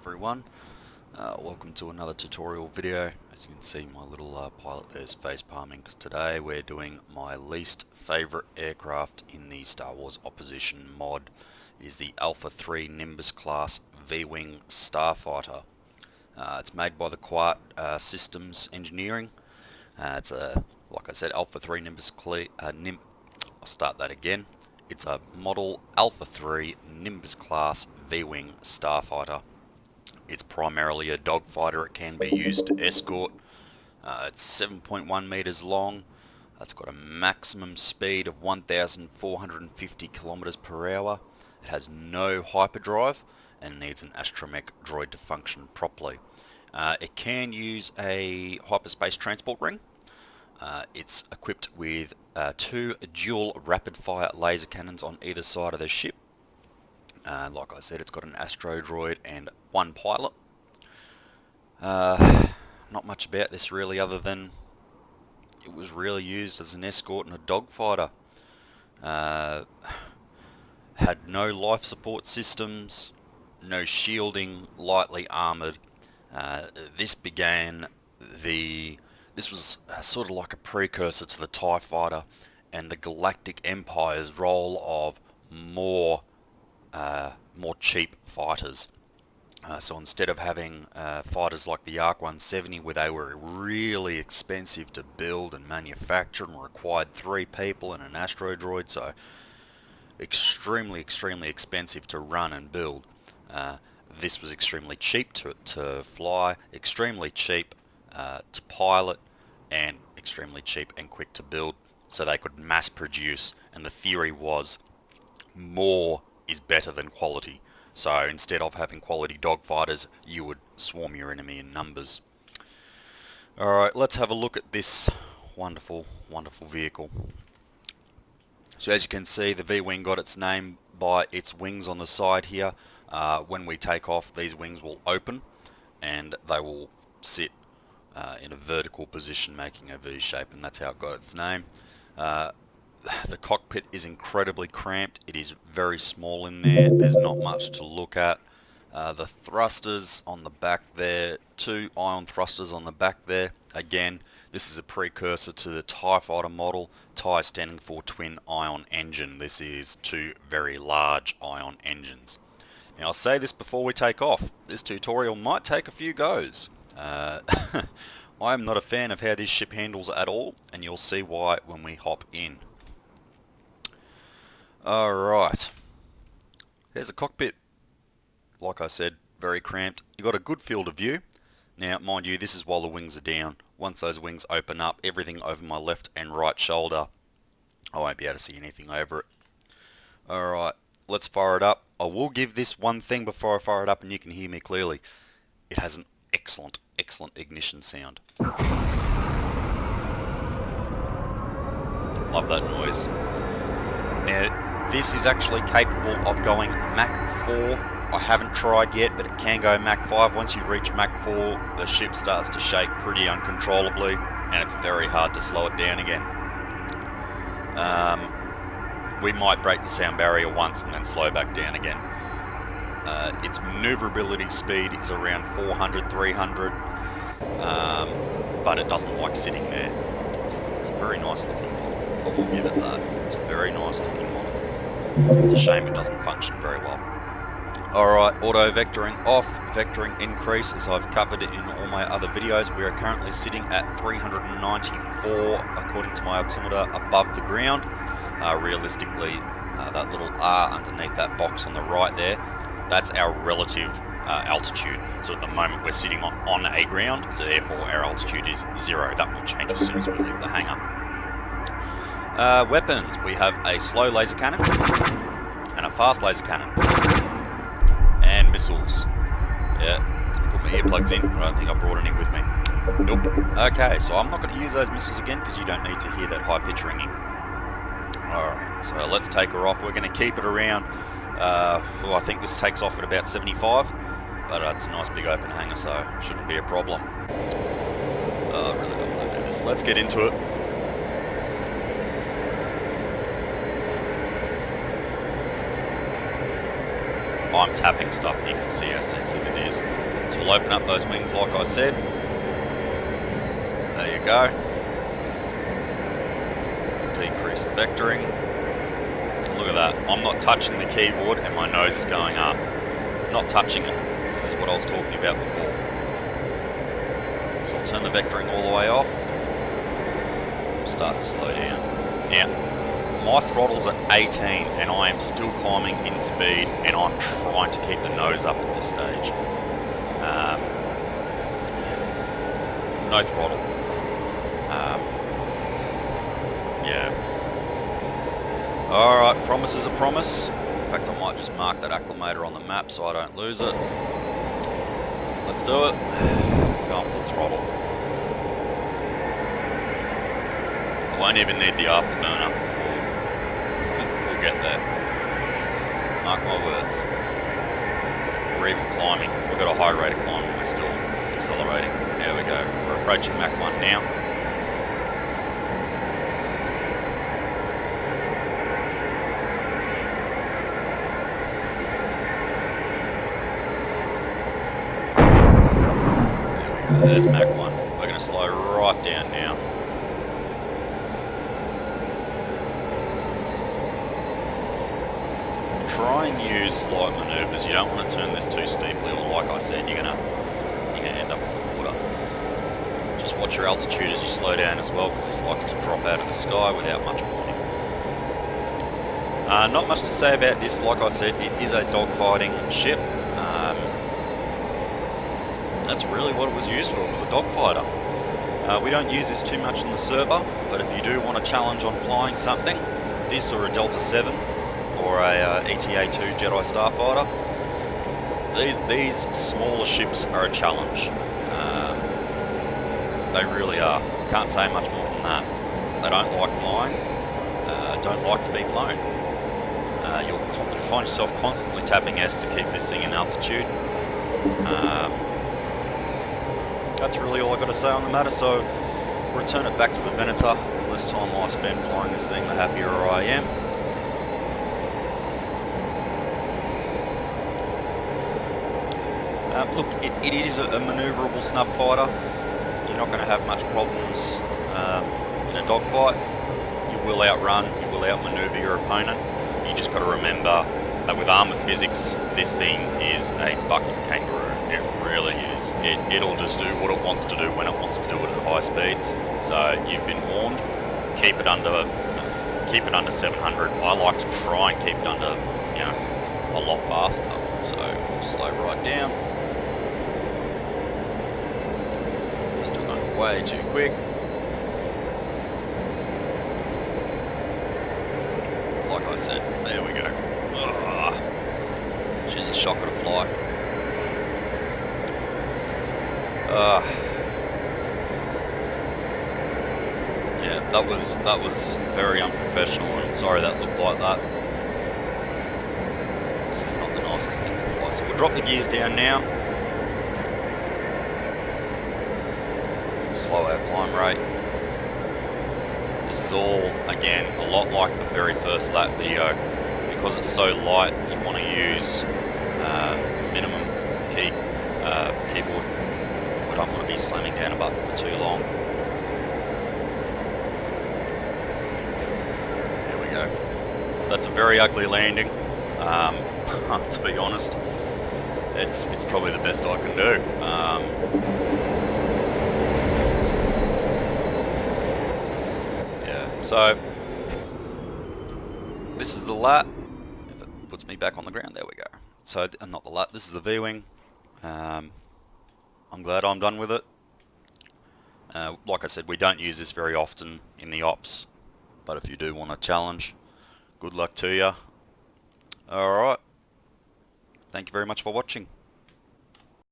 everyone, welcome to another tutorial video. As you can see, my little pilot there is face palming because today we're doing my least favourite aircraft in the Star Wars Opposition mod. It is the Alpha 3 Nimbus class V-Wing Starfighter. It's made by the Quart Systems Engineering. It's a, like I said, Alpha 3 Nimbus I'll start that again. It's a model Alpha 3 Nimbus class V-Wing Starfighter. It's primarily a dogfighter. It can be used to escort. It's 7.1 meters long. It's got a maximum speed of 1,450 kilometers per hour. It has no hyperdrive and needs an astromech droid to function properly. It can use a hyperspace transport ring. It's equipped with 2 dual rapid-fire laser cannons on either side of the ship. Like I said, it's got an astro droid and 1 pilot. Not much about this really, other than it was really used as an escort and a dogfighter. Had no life support systems, no shielding, lightly armoured. This was sort of like a precursor to the TIE Fighter and the Galactic Empire's role of more cheap fighters. So instead of having fighters like the ARC 170, where they were really expensive to build and manufacture and required 3 people and an astro droid, so extremely expensive to run and build. This was extremely cheap to fly, extremely cheap to pilot, and extremely cheap and quick to build, so they could mass produce, and the theory was more is better than quality. So instead of having quality dogfighters, you would swarm your enemy in numbers. Alright, let's have a look at this wonderful vehicle. So as you can see, the V-Wing got its name by its wings on the side here. When we take off, these wings will open and they will sit in a vertical position, making a V shape, and that's how it got its name. The cockpit is incredibly cramped. It is very small in there. There's not much to look at. The thrusters on the back there, 2 ion thrusters on the back there. Again, this is a precursor to the TIE Fighter model. TIE standing for twin ion engine. This is 2 very large ion engines. Now I'll say this before we take off. This tutorial might take a few goes. I'm not a fan of how this ship handles at all, and you'll see why when we hop in. Alright, here's the cockpit. Like I said, very cramped. You've got a good field of view. Now, mind you, this is while the wings are down. Once those wings open up, everything over my left and right shoulder, I won't be able to see anything over it. Alright, let's fire it up. I will give this one thing before I fire it up and you can hear me clearly. It has an excellent ignition sound. Love that noise. Now, this is actually capable of going Mach 4. I haven't tried yet, but it can go Mach 5. Once you reach Mach 4, the ship starts to shake pretty uncontrollably, and it's very hard to slow it down again. We might break the sound barrier once and then slow back down again. Its maneuverability speed is around 400, 300, but it doesn't like sitting there. It's a very nice looking model. I will give it that. It's a very nice looking model. It's a shame it doesn't function very well. Alright, auto vectoring off, vectoring increase, as I've covered it in all my other videos. We are currently sitting at 394 according to my altimeter above the ground. Realistically, that little R underneath that box on the right there, that's our relative altitude. So at the moment we're sitting on a ground, so therefore our altitude is 0. That will change as soon as we leave the hangar. Weapons, we have a slow laser cannon and a fast laser cannon, and missiles. Yeah, put my earplugs in. I don't think I brought any with me. Nope. Okay, so I'm not going to use those missiles again because you don't need to hear that high pitch ringing. Alright, so let's take her off. We're going to keep it around, well, I think this takes off at about 75, but it's a nice big open hangar, so it shouldn't be a problem. I really don't want to do this. Let's get into it. I'm tapping stuff and you can see how sensitive it is. So we'll open up those wings like I said. There you go. Decrease the vectoring. And look at that. I'm not touching the keyboard and my nose is going up. Not touching it. This is what I was talking about before. So I'll turn the vectoring all the way off. Start to slow down. Now, my throttle's at 18 and I am still climbing in speed and I'm trying to keep the nose up at this stage. No throttle. Yeah. Alright, promise is a promise. In fact, I might just mark that acclimator on the map so I don't lose it. Let's do it. Going full throttle. I won't even need the afterburner. We'll get there. Mark my words. We're even climbing. We've got a high rate of climbing. We're still accelerating. There we go. We're approaching Mach 1 now. There's Mach 1. We're going to slow right down now. Try and use slight manoeuvres. You don't want to turn this too steeply, or like I said, you're gonna end up in the water. Just watch your altitude as you slow down as well, because this likes to drop out of the sky without much warning. Not much to say about this. Like I said, it is a dogfighting ship. That's really what it was used for. It was a dogfighter. We don't use this too much in the server, but if you do want a challenge on flying something, this or a Delta 7 or a ETA-2 Jedi Starfighter, these smaller ships are a challenge. They really are. Can't say much more than that. They don't like flying, don't like to be flown. You'll find yourself constantly tapping S to keep this thing in altitude. That's really all I've got to say on the matter, so return it back to the Venator. The less time I spend flying this thing, the happier I am. Look, it is a manoeuvrable snub fighter. You're not going to have much problems in a dogfight. You will outrun, you will outmaneuver your opponent. You just got to remember that with Arma physics, this thing is a bucket kangaroo. It really is. It'll just do what it wants to do when it wants to do it at high speeds. So you've been warned. Keep it under 700. I like to try and keep it under, a lot faster. So slow right down. Still going way too quick. Like I said, there we go. Ugh. She's a shocker to fly. Yeah, that was very unprofessional, and I'm sorry that looked like that. This is not the nicest thing to fly. So we'll drop the gears down now. Slow our climb rate. This is all, again, a lot like the very first lap video. Because it's so light, you want to use minimum keyboard. I don't want to be slamming down a button for too long. There we go. That's a very ugly landing. To be honest, it's probably the best I can do. So, this is the lat. If it puts me back on the ground, there we go. So, not the lat, this is the V-wing. I'm glad I'm done with it. Like I said, we don't use this very often in the ops, but if you do want a challenge, good luck to you. Alright, thank you very much for watching.